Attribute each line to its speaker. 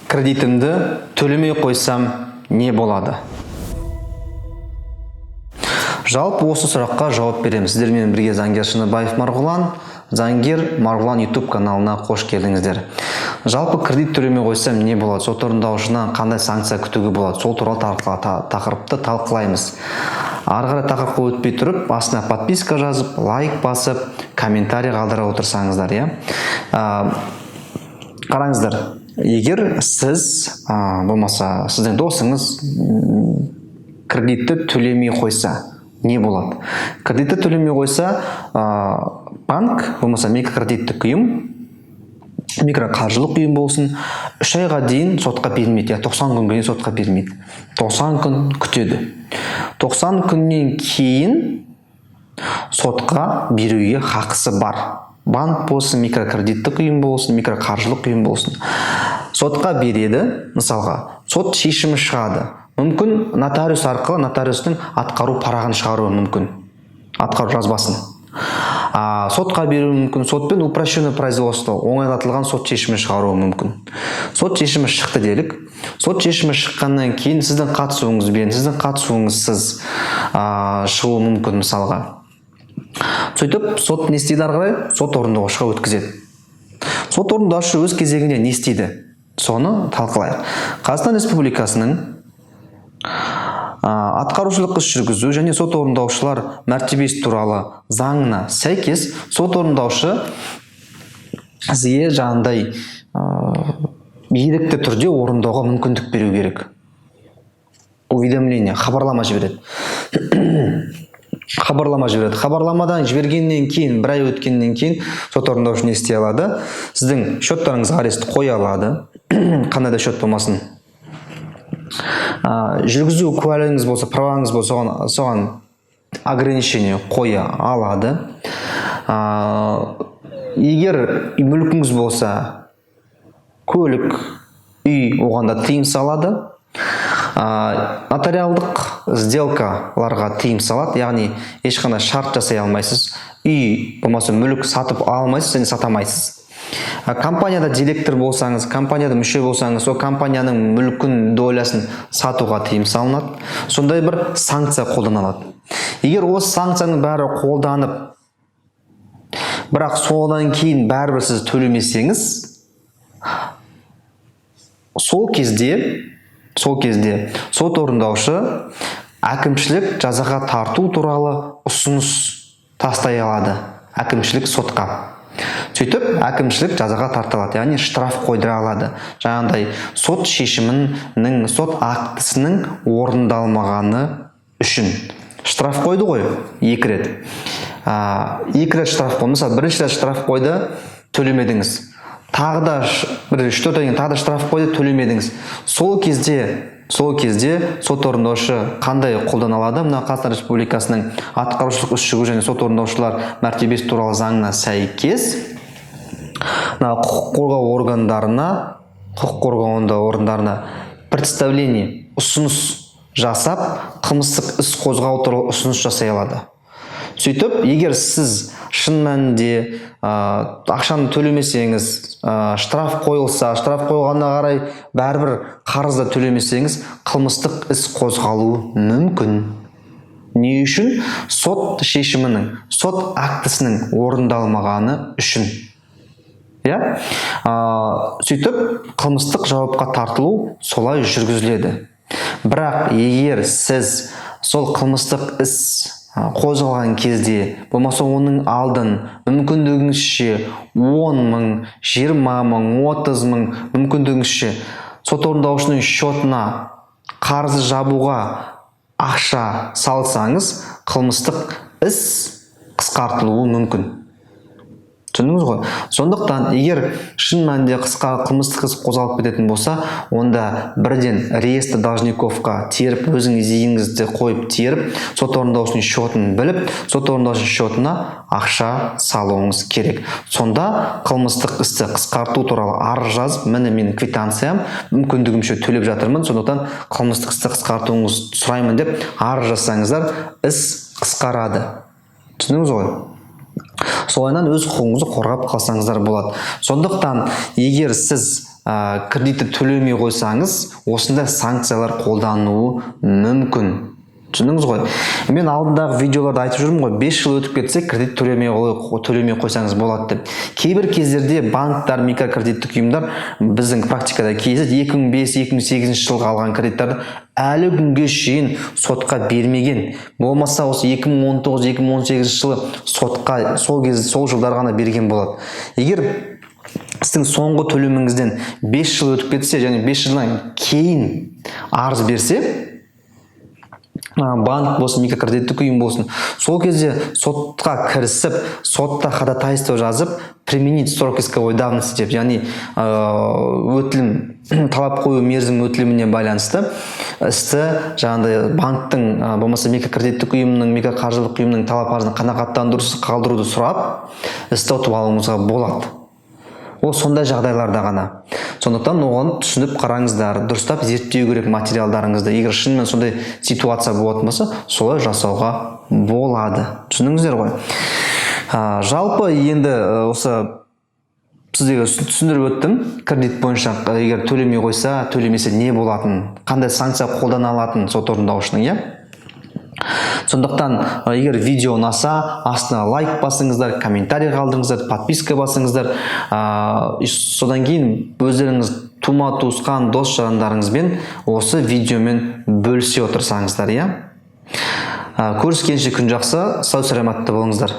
Speaker 1: кредитімді төлемей қойсам не болады? Жалпы осы сұраққа жауап береміз. Сіздермен бірге заңгер Шыныбаев Марғұлан, заңгер Марғұлан YouTube каналына қош келдіңіздер. Жалпы кредит төлемей қойсам не болады? Сот орындаушынан қандай санкция күтуге болады? Сол туралы тақырыпты талқылаймыз. Ары қарай тақырыпқа өтпей тұрып, астына подписка жазып, лайк басып, комментарий қалдыра отырсаңыздар, қараңыздар, егер сіз болмаса сіздің досыңыз кредитті төлемей қойса не болады? Кредитті төлемей қойса, банк болмаса микрокредиттік ұйым, микроқаржылық ұйым болсын, 3 айға дейін сотқа бермейді, 90 күнге дейін сотқа бермейді. 90 күн күтеді. 90 күннен кейін сотқа беруге хақысы бар. Банк болсын, микрокредиттік ұйым болсын, микроқаржылық ұйым болсын. Сотқа береді, мысалға, сот шешімі шығады. Мүмкін нотариус арқылы нотариустың атқару парағын шығаруы мүмкін. Атқару жазбасын. Сотқа беруі мүмкін. Сотпен упрощенное производство, оңайлатылған сот шешімі шығаруы мүмкін. Сот шешімі шықты делік. Сот шешімі шыққаннан кейін сіздің қатысуыңызбен, сіздің қатысуыңызсыз шығуы мүмкін мысалға. Сөйтіп, сот не істейді ары қарай? Сот орындаушыға өткізеді. Сот орындаушы өз кезегінде не істейді? Соны талқылайық. Қазақстан Республикасының атқарушылық іс жүргізу және сот орындаушылар мәртебесі туралы заңына сәйкес сот орындаушы сізге жаңағыдай ерікті түрде орындауға мүмкіндік беру керек. Уведомление, хабарлама жібереді. Хабарламадан жібергеннен кейін, бір ай өткеннен кейін сот орындаушы не істей алады? Сіздің счеттарыңызға арест қоя алады. Қандай да счет болмасын. Жүргізу куәлігіңіз болса, праваңыз болса, соған ограничение қоя алады. Егер мүлкіңіз болса, көлік, үй, оғанда тыйым салады. Нотариалдық сделкаларға тыйым салады, яғни ешқандай шарт жасай алмайсыз. Үй болмаса мүлік сатып алмайсыз, және сатамайсыз. Компанияда директор болсаңыз, компанияда мүше болсаңыз, сол компанияның мүлкін долясын сатуға тыйым салынады. Сондай бір санкция қолданылады. Егер осы санкцияның бәрі қолданып, бірақ содан кейін бәрібір сіз төлемесеңіз, сол кезде сот орындаушы әкімшілік жазаға тарту туралы ұсыныс тастай алады әкімшілік сотқа. Сөйтіп, әкімшілік жазаға тартылады, яғни штраф қойдыра алады. Жаңағыдай сот шешімінің, сот актісінің орындалмағаны үшін. Штраф қойды ғой, 2 рет. 2 рет штраф қойды. Мысалы, бірінші рет штраф қойды, төлемедіңіз. Тағы да 3-4 айдан тағы да штраф қойды, төлемедіңіз. Сол кезде сот орындаушы қандай қолдана алады? Мына Қазақстан Республикасының атқарушылық іс жүргізу және сот орындаушылар мәртебесі туралы заңына сәйкес құқық қорғау орындарына представление, ұсыныс жасап, қылмыстық іс қозғау туралы ұсыныс жасай алады. Сөйтіп, егер сіз шын мәнінде ақшаны төлемесеңіз, штраф қойылса, штраф қойылғанына қарай бәрібір қарызды төлемесеңіз, қылмыстық іс қозғалуы мүмкін. Не үшін? Сот шешімінің, сот актісінің орындалмағаны үшін. Сөйтіп, қылмыстық жауапқа тартылу солай жүргізіледі. Бірақ егер сіз сол қылмыстық іс қозғалған кезде, болмаса оның алдын мүмкіндігіңізше 10 мың, 20 мың, 30 мың мүмкіндігіңізше сот орындаушының счетына қарызы жабуға ақша салсаңыз, қылмыстық іс қысқартылуы мүмкін. Түсіндіңіз ғой? Сондықтан, егер шын мәнінде қылмыстық іс қозғалып кететін болса, онда бірден реестр должниковқа теріп, өзіңіз зейініңізді қойып теріп, сот орындаушының счетын біліп, сот орындаушының счетына ақша салуыңыз керек. Сонда қылмыстық істі қысқарту туралы арыз жазып, міне менің квитанциям, мүмкіндігімше төлеп жатырмын, сондықтан қылмыстық істі қысқартуыңызды сұраймын деп арыз жазсаңыздар, іс қысқарады. Түсіндіңіз ғой? Солайынан өз құқығыңызды қорғап қалсаңыздар болады. Сондықтан, егер сіз кредитті төлемей қойсаңыз, осындай санкциялар қолдануы мүмкін. Түсіндіңіз ғой? Мен алдындағы видеоларда айтып жүрмін ғой, 5 жыл өтіп кетсе кредит төлемей қойсаңыз болады деп. Кейбір кездерде банктар, микрокредиттік ұйымдар біздің практикада кездеседі 2005-2008 жылғы алған кредиттерді әлі күнге шейін сотқа бермеген. Болмаса осы 2019-2018 жылы сотқа сол жылдар ғана берген болады. Егер сіздің соңғы төлеміңізден 5 жыл өтіп кетсе және 5 жылдан кейін арыз берсе, банк болсын, микрокредиттік ұйым болсын, сол кезде сотқа кірісіп, сотта ходатайство жазып, применить срок исковой давности деп, яғни өтілім талап қою мерзім өтіліміне байланысты істі жаңағыдай банктың болмаса микрокредиттік ұйымның, микроқаржылық ұйымның талап арызын қанағаттандырусыз қалдыруды сұрап, істі ұтып алуыңызға болады. Ол сондай жағдайларда ғана. Сондықтан оған түсініп қараңыздар, дұрыстап зерттеу керек материалдарыңызды. Егер шынымен сондай ситуация болатын болса, солай жасауға болады. Түсіндіңіздер ғой? Жалпы енді осы сіздерге түсіндіріп өттім. Кредит бойынша егер төлемей қойса, төлемесе не болатын, қандай санкция қолдана алатын сот орындаушының, иә? Сондықтан егер видео ұнаса, астына лайк басыңыздар, комментарий қалдырыңыздар, подписка басыңыздар. Содан кейін өздеріңіз тума-туысқан дос-жарандарыңызбен осы видеомен бөлісе отырсаңыздар, иә? Көріскенше күн жақсы, сау саламатта болыңыздар.